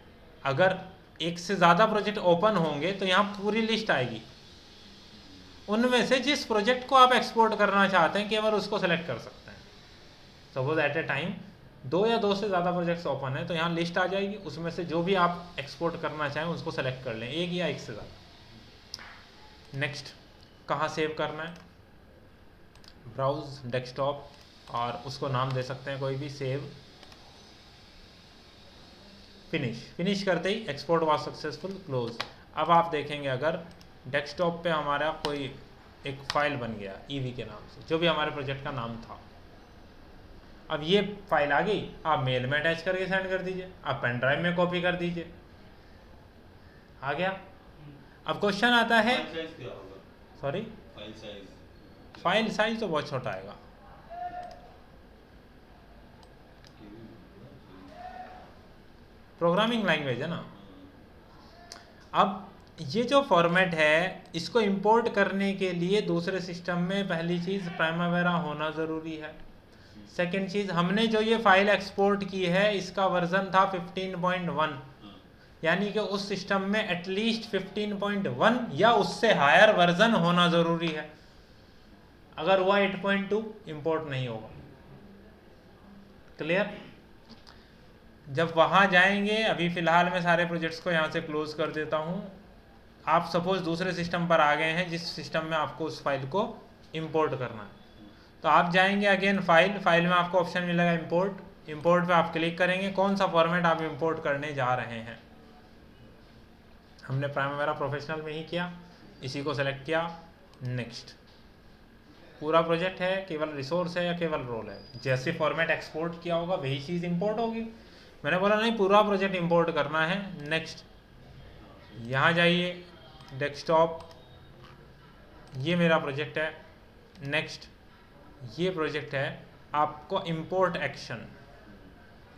S1: अगर एक से ज़्यादा प्रोजेक्ट ओपन होंगे तो यहाँ पूरी लिस्ट आएगी, उनमें से जिस प्रोजेक्ट को आप एक्सपोर्ट करना चाहते हैं केवल उसको सेलेक्ट कर सकते हैं। सपोज एट ए टाइम 2 या 2 से ज़्यादा प्रोजेक्ट्स ओपन है तो यहाँ लिस्ट आ जाएगी, उसमें से जो भी आप एक्सपोर्ट करना चाहें उसको सेलेक्ट कर लें, एक या एक से ज़्यादा। नेक्स्ट, कहाँ सेव करना है, ब्राउज डेस्कटॉप, और उसको नाम दे सकते हैं कोई भी, सेव, फिनिश करते ही एक्सपोर्ट वाज सक्सेसफुल, क्लोज। अब आप देखेंगे अगर डेस्कटॉप पे हमारा कोई एक फाइल बन गया ईवी के नाम से, जो भी हमारे प्रोजेक्ट का नाम था, अब ये फाइल आ गई, आप मेल में अटैच करके सेंड कर दीजिए, आप पेन ड्राइव में कॉपी कर दीजिए, आ गया। अब क्वेश्चन आता है, सॉरी फाइल साइज तो बहुत छोटा आएगा, प्रोग्रामिंग लैंग्वेज है ना। अब ये जो फॉर्मेट है इसको इंपोर्ट करने के लिए दूसरे सिस्टम में पहली चीज़ प्राइमावेरा होना ज़रूरी है। सेकेंड चीज़, हमने जो ये फाइल एक्सपोर्ट की है इसका वर्जन था 15.1, यानी कि उस सिस्टम में एटलीस्ट 15.1 या उससे हायर वर्जन होना ज़रूरी है। अगर हुआ 8.2 इंपोर्ट नहीं होगा। क्लियर? जब वहाँ जाएंगे, अभी फ़िलहाल मैं सारे प्रोजेक्ट्स को यहाँ से क्लोज कर देता हूँ। आप सपोज दूसरे सिस्टम पर आ गए हैं जिस सिस्टम में आपको उस फाइल को इंपोर्ट करना है, तो आप जाएंगे अगेन फाइल में आपको ऑप्शन मिलेगा इंपोर्ट पे आप क्लिक करेंगे, कौन सा फॉर्मेट आप इंपोर्ट करने जा रहे हैं। हमने प्राइमावेरा प्रोफेशनल में ही किया, इसी को सेलेक्ट किया, नेक्स्ट। पूरा प्रोजेक्ट है, केवल रिसोर्स है या केवल रोल है, जैसे फॉर्मेट एक्सपोर्ट किया होगा वही चीज़ इंपोर्ट होगी। मैंने बोला नहीं, पूरा प्रोजेक्ट इंपोर्ट करना है, नेक्स्ट। यहाँ जाइए, डेस्कटॉप, ये मेरा प्रोजेक्ट है, नेक्स्ट। ये प्रोजेक्ट है आपको इंपोर्ट एक्शन,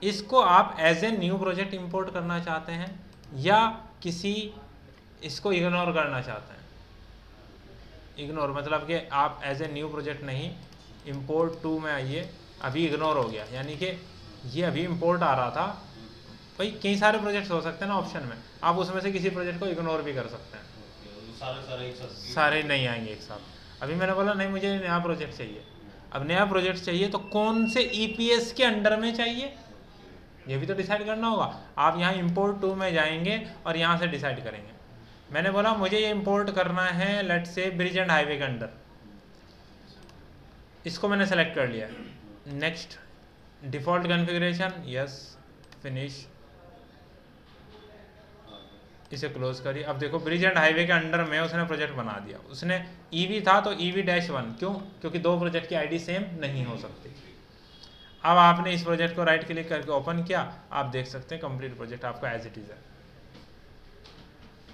S1: इसको आप as a new project import करना चाहते हैं या किसी इसको इग्नोर करना चाहते हैं। इग्नोर मतलब कि आप एज ए न्यू प्रोजेक्ट नहीं, इंपोर्ट टू में आइए, अभी इग्नोर हो गया, यानी कि ये अभी इंपोर्ट आ रहा था। भाई कई सारे प्रोजेक्ट्स हो सकते हैं ना ऑप्शन में, आप उसमें से किसी प्रोजेक्ट को इग्नोर भी कर सकते हैं, सारे नहीं आएंगे एक साथ। अभी मैंने बोला नहीं, मुझे नया प्रोजेक्ट चाहिए। अब नया प्रोजेक्ट चाहिए तो कौन से ईपीएस के अंडर में चाहिए ये भी तो डिसाइड करना होगा। आप यहाँ इंपोर्ट टू में जाएंगे और यहाँ से डिसाइड करेंगे। मैंने बोला मुझे ये इंपोर्ट करना है let's say bridge and highway के अंडर, इसको मैंने सेलेक्ट कर लिया। Next, default configuration, yes, finish, इसे क्लोज करिए। अब देखो ब्रिज एंड हाईवे के अंडर में उसने प्रोजेक्ट बना दिया, उसने ईवी था तो EV-1, क्यों? क्योंकि दो प्रोजेक्ट की आईडी सेम नहीं हो सकती। अब आपने इस प्रोजेक्ट को राइट क्लिक करके ओपन किया, आप देख सकते हैं कंप्लीट प्रोजेक्ट आपका एज इट इज है,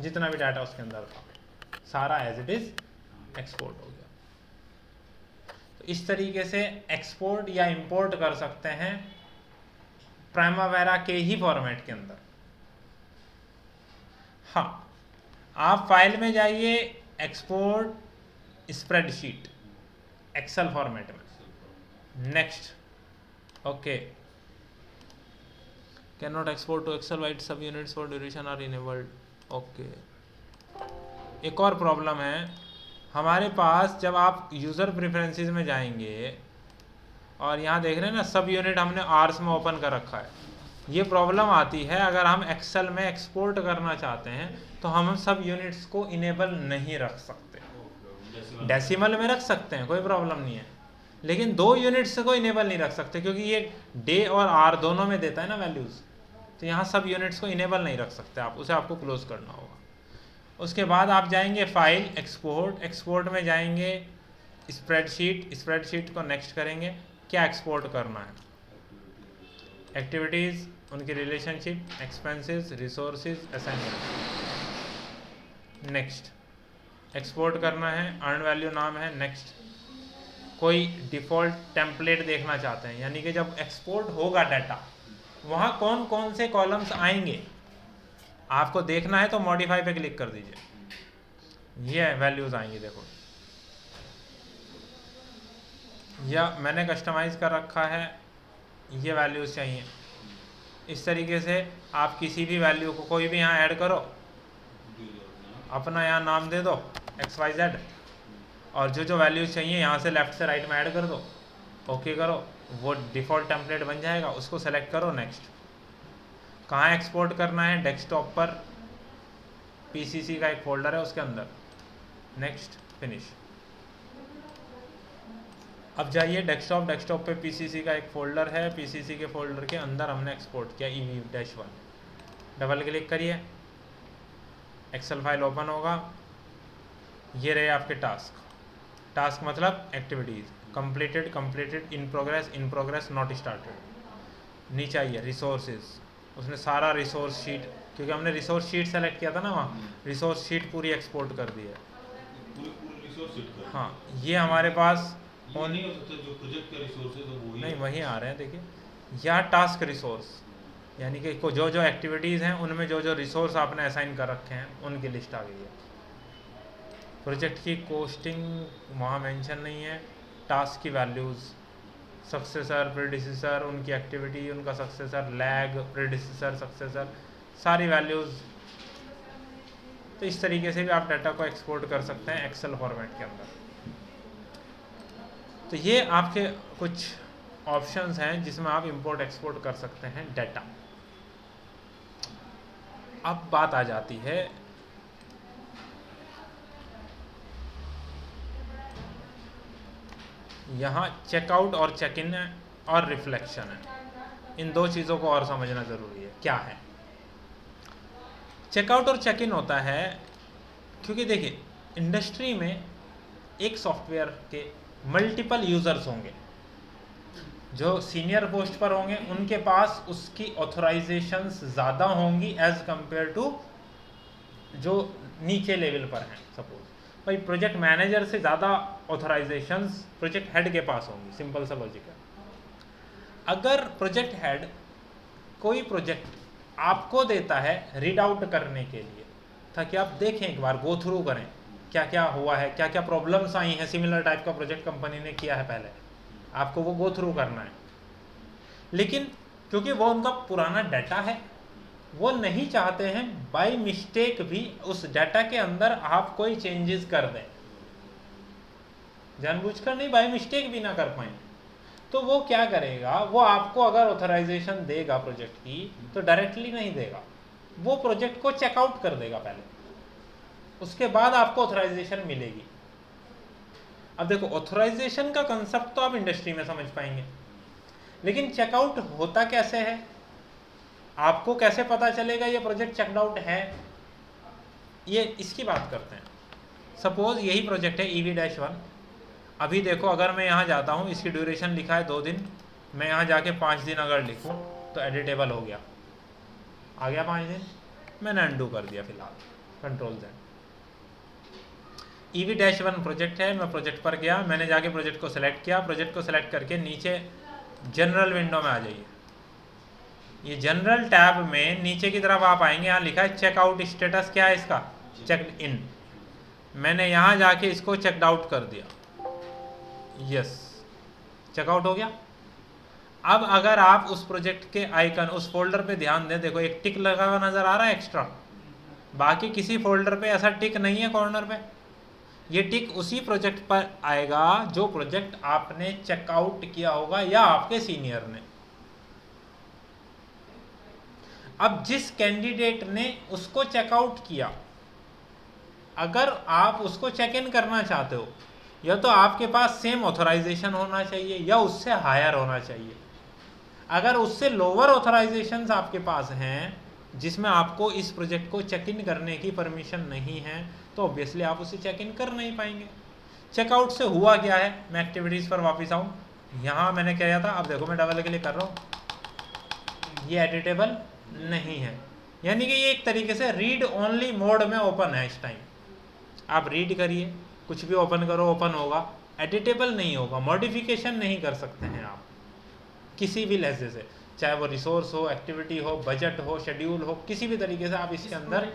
S1: जितना भी डाटा उसके अंदर था सारा एज इट इज एक्सपोर्ट हो गया। तो इस तरीके से एक्सपोर्ट या इंपोर्ट कर सकते हैं प्राइमावेरा के ही फॉर्मेट के अंदर। हाँ, आप फाइल में जाइए, एक्सपोर्ट स्प्रेडशीट एक्सेल फॉर्मेट में, next, okay. Can not export to Excel while sub units for duration are enabled, okay. एक और प्रॉब्लम है हमारे पास, जब आप यूज़र प्रेफरेंसेस में जाएंगे और यहाँ देख रहे हैं ना सब यूनिट हमने आर्स में ओपन कर रखा है, ये प्रॉब्लम आती है अगर हम एक्सेल में एक्सपोर्ट करना चाहते हैं तो हम सब यूनिट्स को इनेबल नहीं रख सकते। डेसिमल में रख सकते हैं, कोई प्रॉब्लम नहीं है, लेकिन दो यूनिट्स को इनेबल नहीं रख सकते क्योंकि ये डे और आर दोनों में देता है ना वैल्यूज़, तो यहाँ सब यूनिट्स को इनेबल नहीं रख सकते आप, उसे आपको क्लोज करना होगा। उसके बाद आप जाएंगे फाइल, एक्सपोर्ट, एक्सपोर्ट में जाएंगे स्प्रेडशीट, स्प्रेडशीट को नेक्स्ट करेंगे। क्या एक्सपोर्ट करना है? एक्टिविटीज़, उनकी relationship, expenses, resources, assignment, next. Export करना है, अर्न वैल्यू नाम है, नेक्स्ट। कोई डिफ़ॉल्ट टेम्पलेट देखना चाहते हैं, यानी कि जब एक्सपोर्ट होगा डाटा वहाँ कौन कौन से कॉलम्स आएंगे आपको देखना है तो मॉडिफाई पे क्लिक कर दीजिए, ये वैल्यूज़ आएंगी। देखो या मैंने कस्टमाइज़ कर रखा है, ये वैल्यूज़ चाहिए। इस तरीके से आप किसी भी वैल्यू को कोई भी यहाँ ऐड करो, अपना यहाँ नाम दे दो XYZ, और जो जो वैल्यूज़ चाहिए यहाँ से लेफ़्ट से राइट में ऐड कर दो, ओके करो, वो डिफ़ॉल्ट टेम्पलेट बन जाएगा। उसको सेलेक्ट करो, नेक्स्ट। कहाँ एक्सपोर्ट करना है? डेस्कटॉप पर PCC का एक फोल्डर है उसके अंदर, नेक्स्ट, फिनिश। अब जाइए डेस्कटॉप, डेस्कटॉप पे PCC का एक फ़ोल्डर है, PCC के फोल्डर के अंदर हमने एक्सपोर्ट किया EV-1, डबल क्लिक करिए, एक्सेल फाइल ओपन होगा। ये रहे आपके टास्क, टास्क मतलब activities, completed, completed, in progress, not started. नीचे आइए रिसोर्सेज, उसने सारा रिसोर्स शीट, क्योंकि हमने रिसोर्स शीट सेलेक्ट किया था ना वहाँ, रिसोर्स शीट पूरी एक्सपोर्ट कर दी है। हाँ, ये हमारे पास
S2: नहीं हो सकता, जो प्रोजेक्ट का रिसोर्स है तो वो
S1: नहीं वहीं आ रहे हैं, देखिए यहाँ टास्क रिसोर्स, यानी कि जो जो एक्टिविटीज़ हैं उनमें जो जो रिसोर्स आपने असाइन कर रखे हैं उनकी लिस्ट आ गई है। प्रोजेक्ट की कोस्टिंग वहाँ मेंशन नहीं है, टास्क की वैल्यूज़, सक्सेसर, प्रेडिसेसर, उनकी एक्टिविटी, उनका सक्सेसर, लैग, प्रेडिसेसर, सक्सेसर, सारी वैल्यूज़। तो इस तरीके से भी आप डाटा को एक्सपोर्ट कर सकते हैं एक्सेल फॉर्मेट के अंदर। तो ये आपके कुछ ऑप्शंस हैं जिसमें आप इंपोर्ट एक्सपोर्ट कर सकते हैं डाटा। अब बात आ जाती है यहाँ चेकआउट और चेक इन है और रिफ्लेक्शन है, इन दो चीज़ों को और समझना ज़रूरी है। क्या है चेकआउट और चेक इन? होता है क्योंकि देखिए इंडस्ट्री में एक सॉफ्टवेयर के मल्टीपल यूज़र्स होंगे, जो सीनियर पोस्ट पर होंगे उनके पास उसकी ऑथराइजेशंस ज़्यादा होंगी एज कंपेयर टू जो नीचे लेवल पर हैं। सपोज भाई प्रोजेक्ट मैनेजर से ज़्यादा ऑथराइजेशंस प्रोजेक्ट हेड के पास होंगी, सिंपल सा लॉजिक है। अगर प्रोजेक्ट हेड कोई प्रोजेक्ट आपको देता है रीड आउट करने के लिए, ताकि आप देखें, एक बार गो थ्रू करें क्या क्या हुआ है, क्या क्या प्रॉब्लम्स आई हैं, सिमिलर टाइप का प्रोजेक्ट कंपनी ने किया है पहले, आपको वो गो थ्रू करना है। लेकिन क्योंकि वो उनका पुराना डाटा है, वो नहीं चाहते हैं बाय मिस्टेक भी उस डाटा के अंदर आप कोई चेंजेस कर दें, जानबूझकर नहीं, बाय मिस्टेक भी ना कर पाए। तो वो क्या करेगा, वो आपको अगर ऑथराइजेशन देगा प्रोजेक्ट की तो डायरेक्टली नहीं देगा, वो प्रोजेक्ट को चेकआउट कर देगा पहले, उसके बाद आपको ऑथराइजेशन मिलेगी। अब देखो ऑथराइजेशन का कंसेप्ट तो आप इंडस्ट्री में समझ पाएंगे, लेकिन चेकआउट होता कैसे है, आपको कैसे पता चलेगा ये प्रोजेक्ट चेकड आउट है? ये इसकी बात करते हैं। सपोज यही प्रोजेक्ट है EV-1। अभी देखो अगर मैं यहाँ जाता हूँ, इसकी ड्यूरेशन लिखा है 2 दिन, मैं यहाँ जाके 5 दिन अगर लिखूँ तो एडिटेबल हो गया, आ गया 5 दिन, मैंने अनडू कर दिया फिलहाल, कंट्रोल-Z। EV-1 प्रोजेक्ट है, मैं प्रोजेक्ट पर गया, मैंने जाके प्रोजेक्ट को सिलेक्ट किया, प्रोजेक्ट को सिलेक्ट करके नीचे जनरल विंडो में आ जाइए। ये जनरल टैब में नीचे की तरफ आप आएंगे, यहाँ लिखा है चेकआउट स्टेटस, क्या है इसका, चेक्ड इन। मैंने यहाँ जाके इसको चेकड आउट कर दिया, यस, चेकआउट हो गया। अब अगर आप उस प्रोजेक्ट के आइकन, उस फोल्डर पे ध्यान दें, देखो एक टिक लगा हुआ नजर आ रहा है एक्स्ट्रा, बाकी किसी फोल्डर पे ऐसा टिक नहीं है कॉर्नर पे। ये टिक उसी प्रोजेक्ट पर आएगा जो प्रोजेक्ट आपने चेकआउट किया होगा या आपके सीनियर ने। अब जिस कैंडिडेट ने उसको चेकआउट किया, अगर आप उसको चेक इन करना चाहते हो, या तो आपके पास सेम ऑथराइजेशन होना चाहिए या उससे हायर होना चाहिए। अगर उससे लोअर ऑथराइजेशंस आपके पास हैं जिसमें आपको इस प्रोजेक्ट को चेक इन करने की परमिशन नहीं है, तो ऑब्वियसली आप उसे चेक इन कर नहीं पाएंगे। चेकआउट से हुआ क्या है, मैं एक्टिविटीज़ पर वापस आऊँ, यहाँ मैंने क्या किया था, अब देखो मैं डबल क्लिक कर रहा हूँ, ये एडिटेबल नहीं है, यानी कि ये एक तरीके से रीड ओनली मोड में ओपन है इस टाइम। आप रीड करिए, कुछ भी ओपन करो ओपन होगा, एडिटेबल नहीं होगा, मॉडिफिकेशन नहीं कर सकते हैं आप किसी भी लहजे से, चाहे वो रिसोर्स हो, एक्टिविटी हो, बजट हो, शेड्यूल हो, किसी भी तरीके से आप इसके अंदर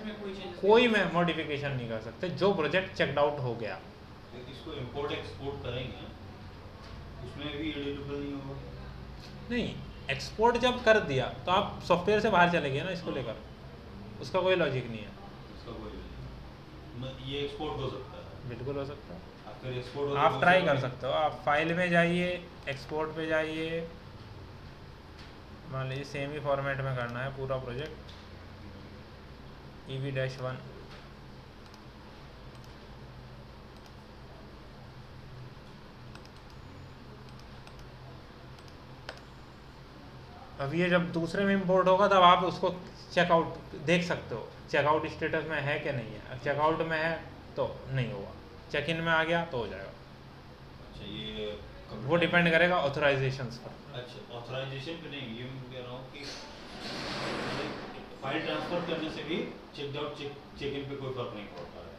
S1: कोई में मॉडिफिकेशन नहीं कर सकते जो प्रोजेक्ट चेकड आउट हो गया।
S2: इसको इंपोर्ट एक्सपोर्ट करेंगे उसमें भी एडिटेबल नहीं होगा?
S1: नहीं, एक्सपोर्ट जब कर दिया तो आप सॉफ्टवेयर से बाहर चले गए ना इसको लेकर, उसका कोई लॉजिक नहीं है।
S2: इसका कोई नहीं, ये एक्सपोर्ट हो सकता है,
S1: बिल्कुल हो सकता है,
S2: अगर एक्सपोर्ट
S1: आप ट्राई कर सकते हो। आप फाइल में जाइए, एक्सपोर्ट पे जाइए, मान लीजिए सेम ही फॉर्मेट में करना है पूरा प्रोजेक्ट, EV-1। अब ये जब दूसरे में इंपोर्ट होगा तब आप उसको चेकआउट देख सकते हो, चेकआउट स्टेटस में है कि नहीं है। चेकआउट में है तो नहीं होगा, चेक इन में आ गया तो हो जाएगा।
S2: अच्छा, ये
S1: वो डिपेंड करेगा ऑथराइजेशंस पर।
S2: अच्छा, ऑथराइजेशन पे नहीं, ये मैं कह रहा हूँ कि फाइल ट्रांसफर करने से भी चेक आउट चेक इन पे कोई फर्क नहीं पड़ता है।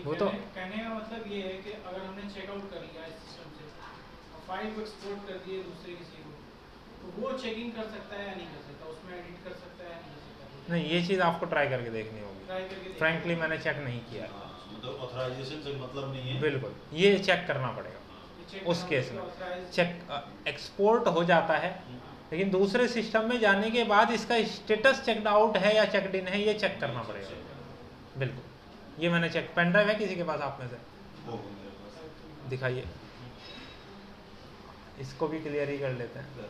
S3: वो तो कहने का मतलब ये है कि अगर हमने चेकआउट कर लिया इस सिस्टम से और फाइल को एक्सपोर्ट कर दिए दूसरे किसी को, तो वो चेकिंग कर सकता है या नहीं कर सकता, उसमें एडिट कर सकता है या नहीं कर सकता?
S1: नहीं, ये चीज़ आपको ट्राई करके देखनी होगी। फ्रैंकली मैंने चेक नहीं किया है।
S2: मतलब ऑथराइजेशन से मतलब नहीं है,
S1: बिल्कुल, ये चेक करना पड़ेगा उस केस में। चेक एक्सपोर्ट हो जाता है, लेकिन दूसरे सिस्टम में जाने के बाद इसका स्टेटस चेकड आउट है या चेकड इन है, ये चेक करना पड़ेगा। बिल्कुल, ये मैंने चेक, पेन ड्राइव है किसी के पास आप में से, दिखाइए, इसको भी क्लियर ही कर लेते हैं।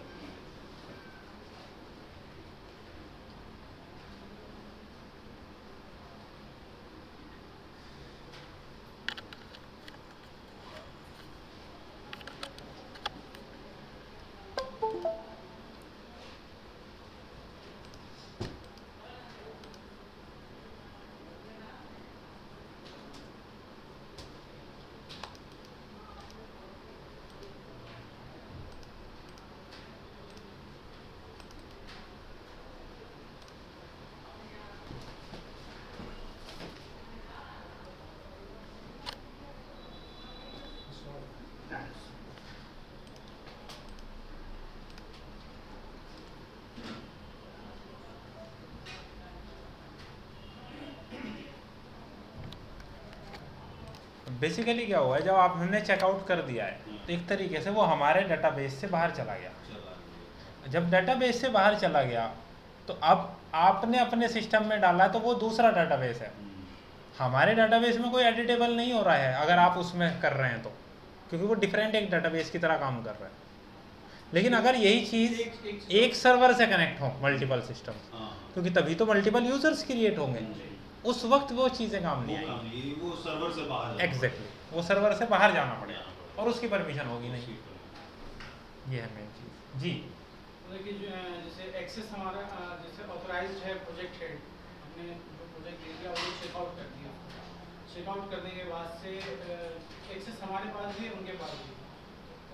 S1: बेसिकली क्या हुआ है, जब आपने चेकआउट कर दिया है तो एक तरीके से वो हमारे डाटाबेस से बाहर चला गया। जब डाटाबेस से बाहर चला गया तो अब आपने अपने सिस्टम में डाला है तो वो दूसरा डाटाबेस है, हमारे डाटाबेस में कोई एडिटेबल नहीं हो रहा है अगर आप उसमें कर रहे हैं तो, क्योंकि वो डिफरेंट एक डाटाबेस की तरह काम कर रहा है। लेकिन अगर यही चीज़ एक सर्वर से कनेक्ट हो, मल्टीपल सिस्टम, क्योंकि तभी तो मल्टीपल यूजर्स क्रिएट होंगे, उस वक्त वो चीज़ें काम नहीं आएंगी।
S2: वो सर्वर से बाहर
S1: एग्जैक्टली, वो सर्वर से बाहर जाना पड़ेगा और उसकी परमिशन होगी नहीं। ये है मेन चीज़ जी।
S3: मतलब कि जैसे एक्सेस हमारा जैसे ऑथराइज्ड है प्रोजेक्ट हेड, हमने जो प्रोजेक्ट ले लिया, वो चेकआउट कर दिया। चेकआउट करने के बाद से एक्सेस हमारे पास भी है, उनके पास भी।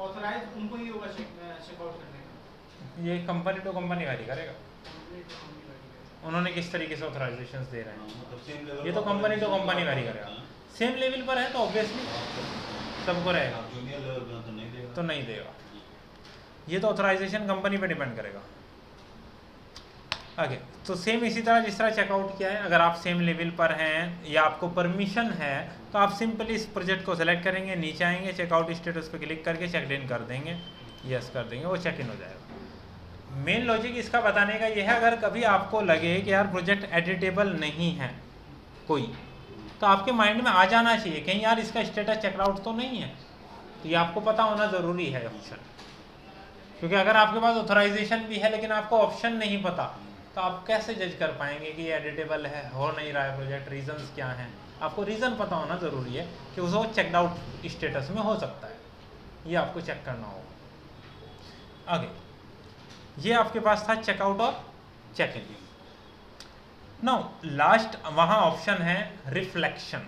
S3: ऑथराइज उनको ही होगा चेकआउट करने का।
S1: ये कंपनी टू कंपनी वेरी करेगा,
S3: कंपनी टू कंपनी वैरी
S1: उन्होंने किस तरीके से ऑथराइजेशन दे रहे हैं।
S2: मतलब सेम लेवल
S1: ये तो कंपनी टू कंपनी वेरी करेगा। सेम लेवल पर है तो ऑब्वियसली सबको रहेगा,
S2: जूनियर लेवल पे तो नहीं देगा।
S1: तो नहीं देगा। ये तो ऑथराइजेशन कंपनी पे डिपेंड करेगा। आगे तो सेम इसी तरह जिस तरह चेकआउट किया है, अगर आप सेम लेवल पर हैं या आपको परमिशन है तो आप सिंपली इस प्रोजेक्ट को सेलेक्ट करेंगे, नीचे आएंगे, चेकआउट स्टेटस पे क्लिक करके चेक इन कर देंगे, यस कर देंगे, वो चेक इन हो जाएगा। मेन लॉजिक इसका बताने का ये है, अगर कभी आपको लगे कि यार प्रोजेक्ट एडिटेबल नहीं है कोई, तो आपके माइंड में आ जाना चाहिए कहीं यार इसका स्टेटस चेकआउट तो नहीं है, तो ये आपको पता होना ज़रूरी है ऑप्शन। क्योंकि अगर आपके पास ऑथराइजेशन भी है लेकिन आपको ऑप्शन नहीं पता, तो आप कैसे जज कर पाएंगे कि ये एडिटेबल है, हो नहीं रहा है प्रोजेक्ट, रीजंस क्या हैं। आपको रीज़न पता होना ज़रूरी है कि उसको चेकड आउट स्टेटस में हो सकता है, ये आपको चेक करना होगा। आगे ये आपके पास था चेकआउट और चेक इन। नाउ लास्ट वहाँ ऑप्शन है रिफ्लेक्शन।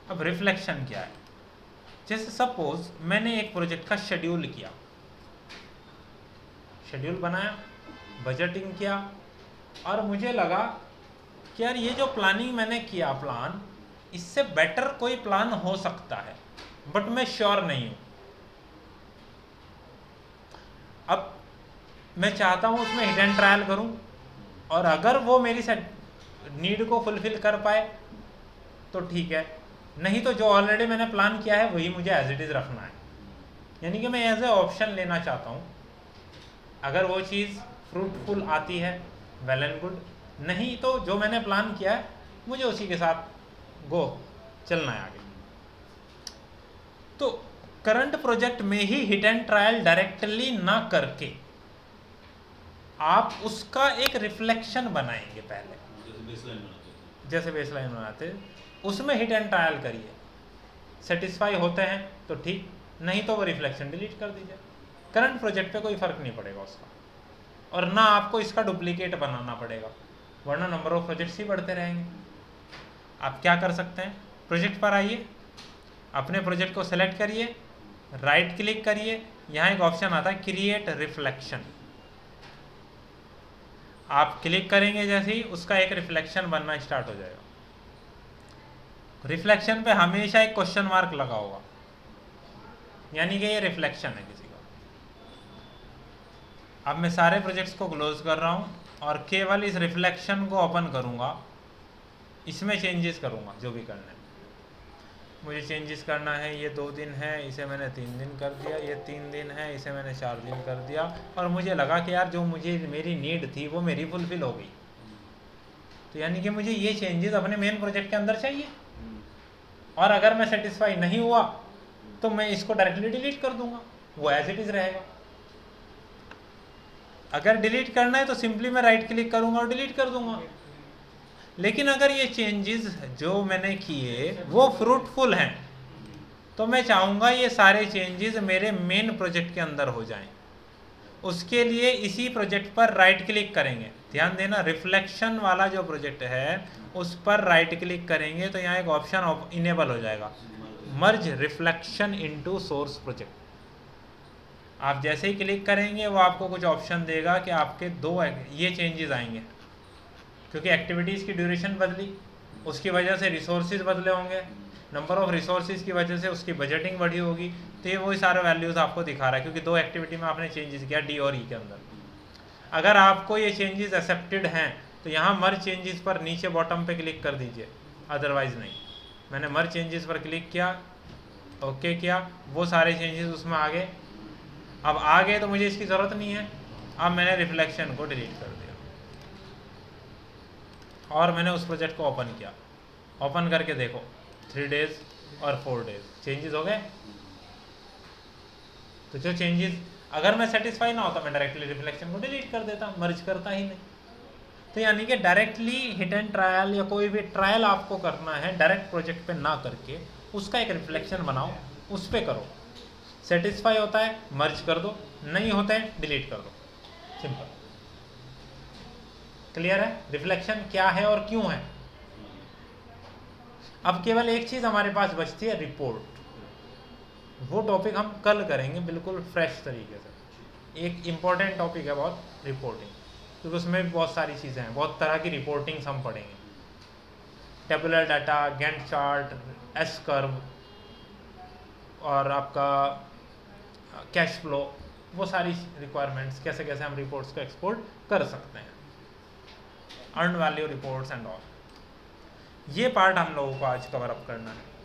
S1: अब रिफ्लेक्शन क्या है? जैसे सपोज मैंने एक प्रोजेक्ट का शेड्यूल किया, शेड्यूल बनाया, बजटिंग किया, और मुझे लगा कि यार ये जो प्लानिंग मैंने किया प्लान, इससे बेटर कोई प्लान हो सकता है, बट मैं श्योर नहीं हूं। अब मैं चाहता हूं उसमें हिट एंड ट्रायल करूं, और अगर वो मेरी नीड को फुलफिल कर पाए तो ठीक है, नहीं तो जो ऑलरेडी मैंने प्लान किया है वही मुझे एज इट इज़ रखना है। यानी कि मैं एज ए ऑप्शन लेना चाहता हूँ, अगर वो चीज़ फ्रूटफुल आती है वेल एंड गुड, नहीं तो जो मैंने प्लान किया है मुझे उसी के साथ गो चलना है आगे। तो करंट प्रोजेक्ट में ही हिट एंड ट्रायल डायरेक्टली ना करके आप उसका एक रिफ्लेक्शन बनाएंगे पहले, जैसे बेसलाइन बनाते उसमें हिट एंड ट्रायल करिए, सेटिस्फाई होते हैं तो ठीक, नहीं तो वो रिफ्लेक्शन डिलीट कर दीजिए। करंट प्रोजेक्ट पे कोई फ़र्क नहीं पड़ेगा उसका, और ना आपको इसका डुप्लीकेट बनाना पड़ेगा, वरना नंबर ऑफ प्रोजेक्ट्स ही बढ़ते रहेंगे। आप क्या कर सकते हैं, प्रोजेक्ट पर आइए, अपने प्रोजेक्ट को सेलेक्ट करिए, राइट क्लिक करिए, यहाँ एक ऑप्शन आता है क्रिएट रिफ्लेक्शन। आप क्लिक करेंगे जैसे ही, उसका एक रिफ्लेक्शन बनना स्टार्ट हो जाएगा। रिफ्लेक्शन पे हमेशा एक क्वेश्चन मार्क लगा होगा, यानी कि ये रिफ्लेक्शन है किसी का। अब मैं सारे प्रोजेक्ट्स को क्लोज कर रहा हूँ और केवल इस रिफ्लेक्शन को ओपन करूँगा, इसमें चेंजेस करूँगा जो भी करना है। मुझे चेंजेस करना है, ये 2 दिन है, इसे मैंने 3 दिन कर दिया, ये 3 दिन है, इसे मैंने 4 दिन कर दिया, और मुझे लगा कि यार जो मुझे मेरी नीड थी वो मेरी फुलफिल हो गई, तो यानी कि मुझे ये चेंजेस अपने मेन प्रोजेक्ट के अंदर चाहिए। और अगर मैं सेटिस्फाई नहीं हुआ तो मैं इसको डायरेक्टली डिलीट कर दूंगा, वो एज इट इज़ रहेगा। अगर डिलीट करना है तो सिंपली मैं राइट क्लिक करूंगा और डिलीट कर दूंगा। लेकिन अगर ये चेंजेस जो मैंने किए वो फ्रूटफुल हैं, तो मैं चाहूँगा ये सारे चेंजेस मेरे मेन प्रोजेक्ट के अंदर हो जाएं। उसके लिए इसी प्रोजेक्ट पर राइट क्लिक करेंगे, ध्यान देना रिफ्लेक्शन वाला जो प्रोजेक्ट है उस पर राइट क्लिक करेंगे तो यहाँ एक ऑप्शन इनेबल हो जाएगा, मर्ज रिफ्लेक्शन इनटू सोर्स प्रोजेक्ट। आप जैसे ही क्लिक करेंगे वो आपको कुछ ऑप्शन देगा कि आपके ये चेंजेस आएंगे, क्योंकि एक्टिविटीज़ की ड्यूरेशन बदली, उसकी वजह से रिसोर्सेज बदले होंगे, नंबर ऑफ रिसोर्सेज की वजह से उसकी बजटिंग बढ़ी होगी, तो ये वही सारे वैल्यूज़ आपको दिखा रहा है, क्योंकि 2 एक्टिविटी में आपने चेंजेस किया डी और ई के अंदर। अगर आपको ये चेंजेस एक्सेप्टेड हैं तो यहाँ मर्ज चेंजेस पर नीचे बॉटम पे क्लिक कर दीजिए, अदरवाइज़ नहीं। मैंने मर्ज चेंजेस पर क्लिक किया, ओके किया, वो सारे चेंजेस उसमें आ गए। अब आ गए तो मुझे इसकी ज़रूरत नहीं है, अब मैंने रिफ्लेक्शन को डिलीट कर दिया और मैंने उस प्रोजेक्ट को ओपन किया। ओपन करके देखो 3 डेज़ और 4 डेज़ चेंजेस हो गए। तो जो चेंजेस, अगर मैं सेटिस्फाई ना होता मैं डायरेक्टली रिफ्लेक्शन को डिलीट कर देता, मर्ज करता ही नहीं। तो यानी कि डायरेक्टली हिट एंड ट्रायल या कोई भी ट्रायल आपको करना है डायरेक्ट प्रोजेक्ट पे ना करके उसका एक रिफ्लेक्शन बनाओ, उस पर करो। सेटिस्फाई होता है मर्ज कर दो, नहीं होता है डिलीट कर दो, सिंपल। क्लियर है? रिफ्लेक्शन क्या है और क्यों है। अब केवल एक चीज़ हमारे पास बचती है, रिपोर्ट। वो टॉपिक हम कल करेंगे बिल्कुल फ्रेश तरीके से। एक इम्पॉर्टेंट टॉपिक है बहुत, रिपोर्टिंग, क्योंकि उसमें भी बहुत सारी चीज़ें हैं, बहुत तरह की रिपोर्टिंग्स हम पढ़ेंगे। Tabular data, Gantt chart, S curve और आपका कैश फ्लो, वो सारी रिक्वायरमेंट्स, कैसे कैसे हम रिपोर्ट्स को एक्सपोर्ट कर सकते हैं, earn value reports and all. ये पार्ट हम लोगों को आज कवर अप करना है।